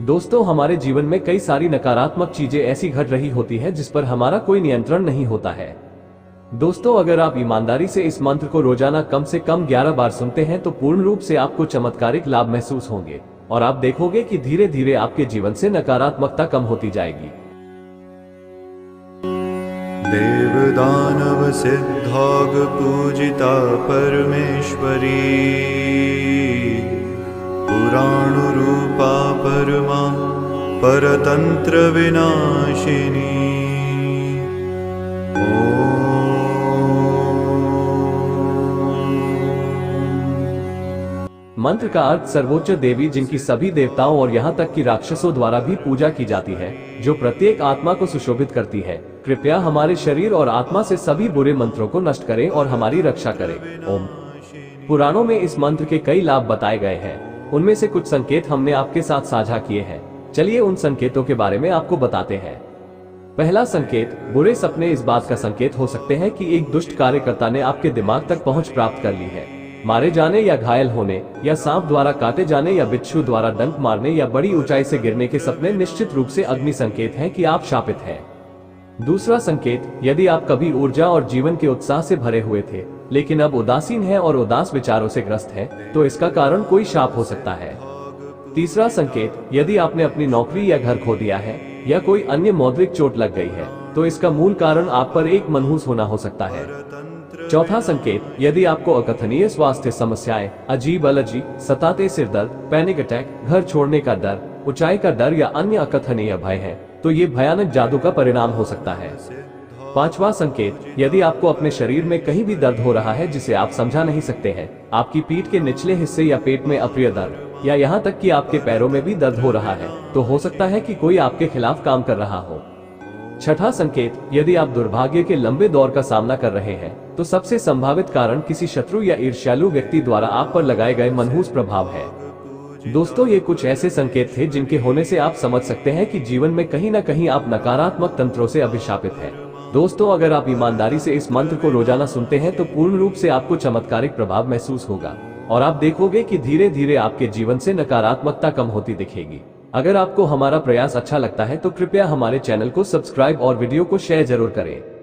दोस्तों, हमारे जीवन में कई सारी नकारात्मक चीजें ऐसी घट रही होती है जिस पर हमारा कोई नियंत्रण नहीं होता है। दोस्तों, अगर आप ईमानदारी से इस मंत्र को रोजाना कम से कम 11 बार सुनते हैं तो पूर्ण रूप से आपको चमत्कारिक लाभ महसूस होंगे और आप देखोगे कि धीरे धीरे आपके जीवन से नकारात्मकता कम होती जाएगी। देव दानव सिद्धाग पूजिता परमेश्वरी, पुराण रूपा परमा परतंत्र विनाशिनी। मंत्र का अर्थ सर्वोच्च देवी, जिनकी सभी देवताओं और यहाँ तक कि राक्षसों द्वारा भी पूजा की जाती है, जो प्रत्येक आत्मा को सुशोभित करती है, कृपया हमारे शरीर और आत्मा से सभी बुरे मंत्रों को नष्ट करें और हमारी रक्षा करें। ओम। पुराणों में इस मंत्र के कई लाभ बताए गए हैं। उनमें से कुछ संकेत हमने आपके साथ साझा किए हैं। चलिए उन संकेतों के बारे में आपको बताते हैं। पहला संकेत, बुरे सपने इस बात का संकेत हो सकते हैं कि एक दुष्ट कार्यकर्ता ने आपके दिमाग तक पहुंच प्राप्त कर ली है। मारे जाने या घायल होने या सांप द्वारा काटे जाने या बिच्छू द्वारा डंक मारने या बड़ी ऊंचाई से गिरने के सपने निश्चित रूप से अग्नि संकेत हैं कि आप शापित हैं। दूसरा संकेत, यदि आप कभी ऊर्जा और जीवन के उत्साह से भरे हुए थे लेकिन अब उदासीन हैं और उदास विचारों से ग्रस्त हैं, तो इसका कारण कोई शाप हो सकता है। तीसरा संकेत, यदि आपने अपनी नौकरी या घर खो दिया है या कोई अन्य मौद्रिक चोट लग गई है तो इसका मूल कारण आप पर एक मनहूस होना हो सकता है। चौथा संकेत, यदि आपको अकथनीय स्वास्थ्य समस्याएं, अजीब एलर्जी, सताते सिर दर्द, पैनिक अटैक, घर छोड़ने का डर, ऊंचाई का डर या अन्य अकथनीय भय है तो ये भयानक जादू का परिणाम हो सकता है। पांचवा संकेत, यदि आपको अपने शरीर में कहीं भी दर्द हो रहा है जिसे आप समझा नहीं सकते हैं, आपकी पीठ के निचले हिस्से या पेट में अप्रिय दर्द या यहाँ तक कि आपके पैरों में भी दर्द हो रहा है, तो हो सकता है कि कोई आपके खिलाफ काम कर रहा हो। छठा संकेत, यदि आप दुर्भाग्य के लंबे दौर का सामना कर रहे हैं तो सबसे संभावित कारण किसी शत्रु या ईर्ष्यालु व्यक्ति द्वारा आप पर लगाए गए मनहूस प्रभाव है। दोस्तों, ये कुछ ऐसे संकेत थे जिनके होने से आप समझ सकते हैं कि जीवन में कहीं न कहीं आप नकारात्मक तंत्रों से अभिशापित हैं। दोस्तों, अगर आप ईमानदारी से इस मंत्र को रोजाना सुनते हैं तो पूर्ण रूप से आपको चमत्कारिक प्रभाव महसूस होगा और आप देखोगे कि धीरे धीरे आपके जीवन से नकारात्मकता कम होती दिखेगी। अगर आपको हमारा प्रयास अच्छा लगता है तो कृपया हमारे चैनल को सब्सक्राइब और वीडियो को शेयर जरूर करें।